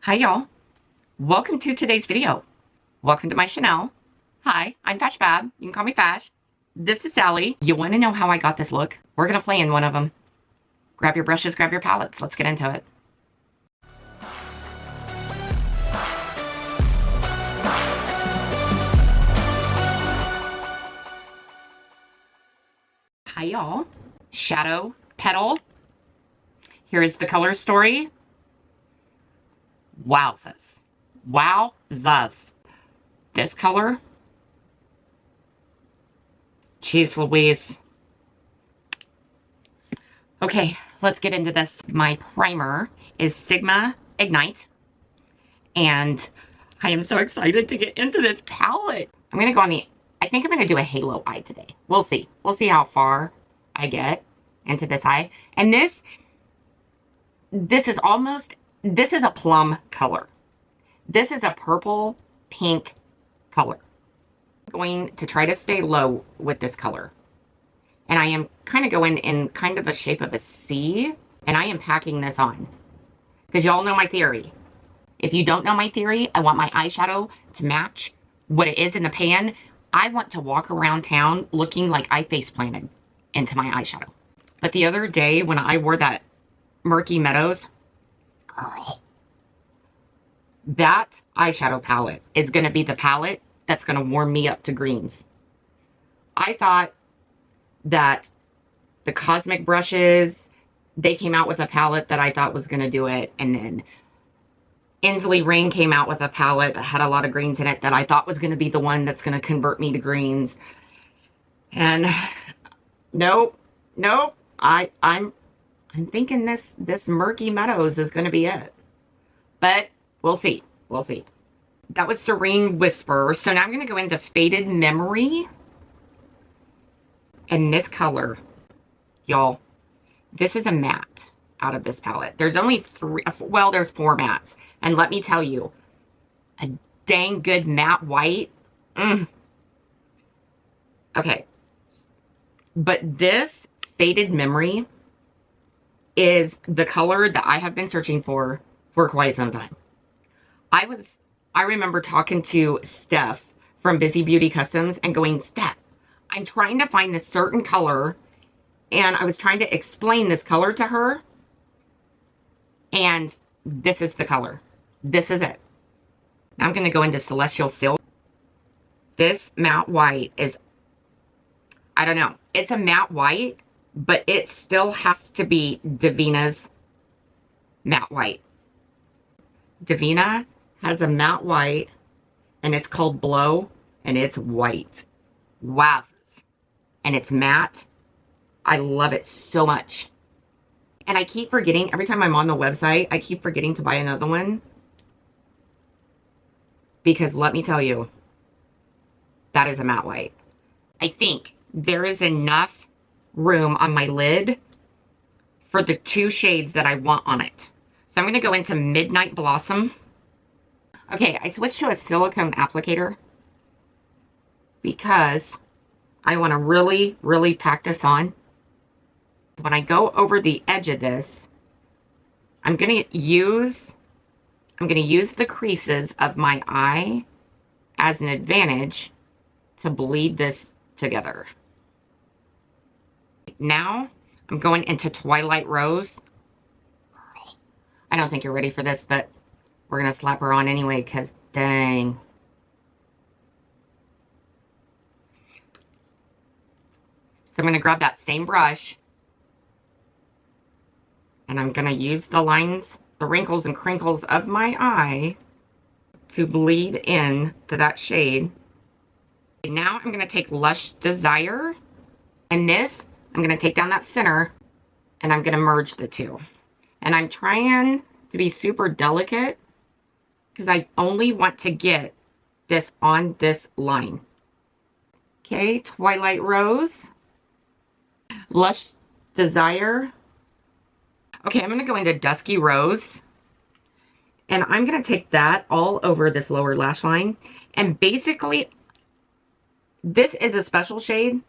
Hi y'all, welcome to today's video. Welcome to my Chanel. Hi, I'm FASHFAB, you can call me Fash. This is Sally. You want to know how I got this look? We're gonna play in one of them. Grab your brushes, grab your palettes, let's get into it. Hi y'all, Shadow Petal. Here is the color story. Wowzers. Wowzers. This color. Jeez Louise. Okay, let's get into this. My primer is Sigma Ignite. And I am so excited to get into this palette. I'm going to go on the, I think I'm going to do a halo eye today. We'll see. We'll see how far I get into this eye. And this is almost, this is a plum color. This is a purple pink color. I'm going to try to stay low with this color. And I am kind of going in kind of a shape of a C. And I am packing this on. Because y'all know my theory. If you don't know my theory, I want my eyeshadow to match what it is in the pan. I want to walk around town looking like I face planted into my eyeshadow. But the other day when I wore that Murky Medows, girl, that eyeshadow palette is going to be the palette that's going to warm me up to greens. I thought that the Cosmic brushes, they came out with a palette that I thought was going to do it. And then ENSLEY Rain came out with a palette that had a lot of greens in it that I thought was going to be the one that's going to convert me to greens. And nope. I'm thinking this Murky Medows is going to be it. But we'll see. We'll see. That was Serene Whisper. So now I'm going to go into Faded Memory. And this color, y'all, this is a matte out of this palette. There's only three, well, there's 4 mattes. And let me tell you, a dang good matte white. Okay. But this Faded Memory is the color that I have been searching for quite some time. I remember talking to Steph from Busy Beauty Customs and going, Steph, I'm trying to find this certain color, and I was trying to explain this color to her, and this is the color. This is it. Now I'm going to go into Celestial Silk. This matte white is, I don't know, it's a matte white, but it still has to be DEVINAH's matte white. DEVINAH has a matte white, and it's called Blow, and it's white. Wow. And it's matte. I love it so much. And I keep forgetting, every time I'm on the website, I keep forgetting to buy another one. Because let me tell you, that is a matte white. I think there is enough room on my lid for the 2 shades that I want on it. So I'm going to go into Midnight Blossom. Okay, I switched to a silicone applicator because I want to really, really pack this on. When I go over the edge of this, I'm going to use the creases of my eye as an advantage to bleed this together. Now, I'm going into Twilight Rose. Girl, I don't think you're ready for this, but we're going to slap her on anyway, because dang. So I'm going to grab that same brush, and I'm going to use the lines, the wrinkles and crinkles of my eye to bleed in to that shade. And now I'm going to take Lush Desire, and this, I'm going to take down that center, and I'm going to merge the two. And I'm trying to be super delicate, because I only want to get this on this line. Okay, Twilight Rose. Lush Desire. Okay, I'm going to go into Dusky Rose. And I'm going to take that all over this lower lash line. And basically, this is a special shade.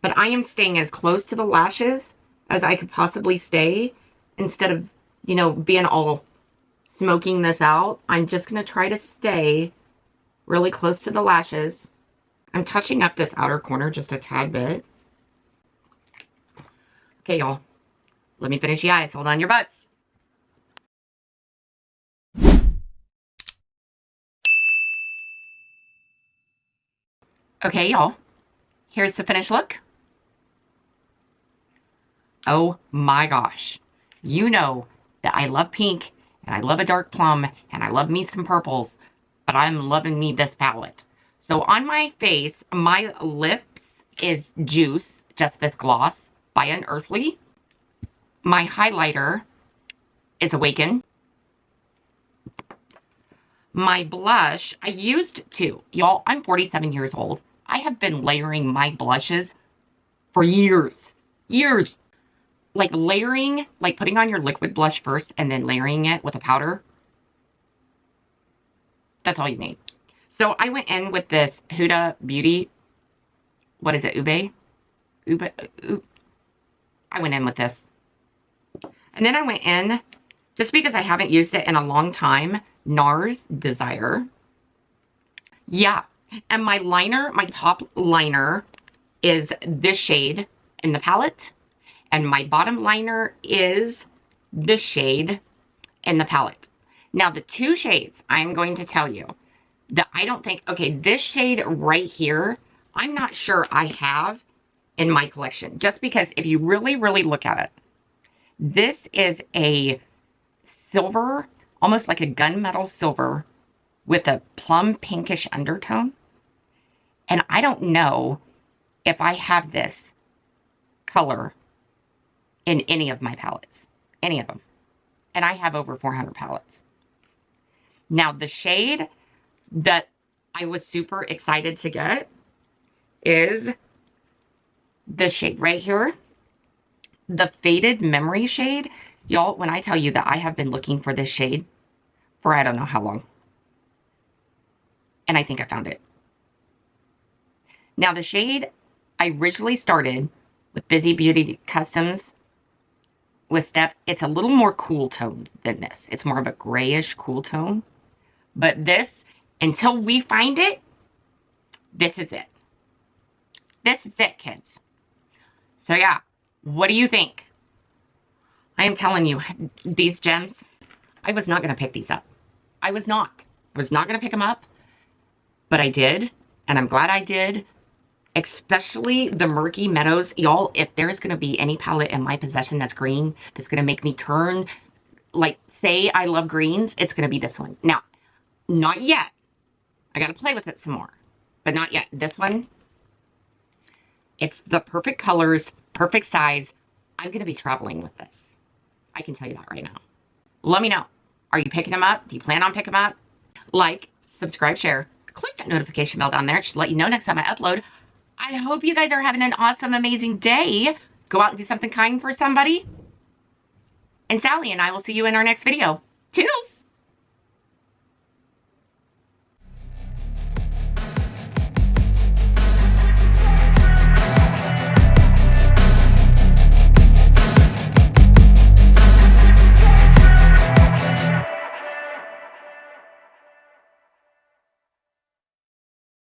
But I am staying as close to the lashes as I could possibly stay. Instead of, you know, being all smoking this out. I'm just going to try to stay really close to the lashes. I'm touching up this outer corner just a tad bit. Okay, y'all. Let me finish the eyes. Hold on your butts. Okay, y'all. Here's the finished look. Oh my gosh. You know that I love pink, and I love a dark plum, and I love me some purples, but I'm loving me this palette. So on my face, my lips is Juice, just this gloss by Unearthly. My highlighter is Awaken. My blush, I used to. Y'all, I'm 47 years old. I have been layering my blushes for years. Years. Like layering, like putting on your liquid blush first and then layering it with a powder. That's all you need. So I went in with this Huda Beauty. What is it? Ube? I went in with this. And then I went in, just because I haven't used it in a long time, NARS Desire. Yeah. And my liner, my top liner is this shade in the palette. And my bottom liner is this shade in the palette. Now, the two shades I'm going to tell you that I don't think, okay, this shade right here, I'm not sure I have in my collection. Just because if you really, really look at it, this is a silver, almost like a gunmetal silver with a plum pinkish undertone. And I don't know if I have this color in any of my palettes. Any of them. And I have over 400 palettes. Now, the shade that I was super excited to get is this shade right here. The Faded Memory shade. Y'all, when I tell you that I have been looking for this shade for I don't know how long. And I think I found it. Now, the shade I originally started with Busy Beauty Customs with Steph, it's a little more cool toned than this. It's more of a grayish cool tone. But this, until we find it, this is it. This is it, kids. So yeah, what do you think? I am telling you, these gems, I was not going to pick these up. I was not. I was not going to pick them up. But I did, and I'm glad I did. Especially the Murky Medows. Y'all, if there's going to be any palette in my possession that's green, that's going to make me turn, like, say I love greens, it's going to be this one. Now, not yet. I got to play with it some more. But not yet. This one, it's the perfect colors, perfect size. I'm going to be traveling with this. I can tell you that right now. Let me know. Are you picking them up? Do you plan on picking them up? Like, subscribe, share. Click that notification bell down there. It should let you know next time I upload. I hope you guys are having an awesome, amazing day. Go out and do something kind for somebody. And Sally and I will see you in our next video. Toodles!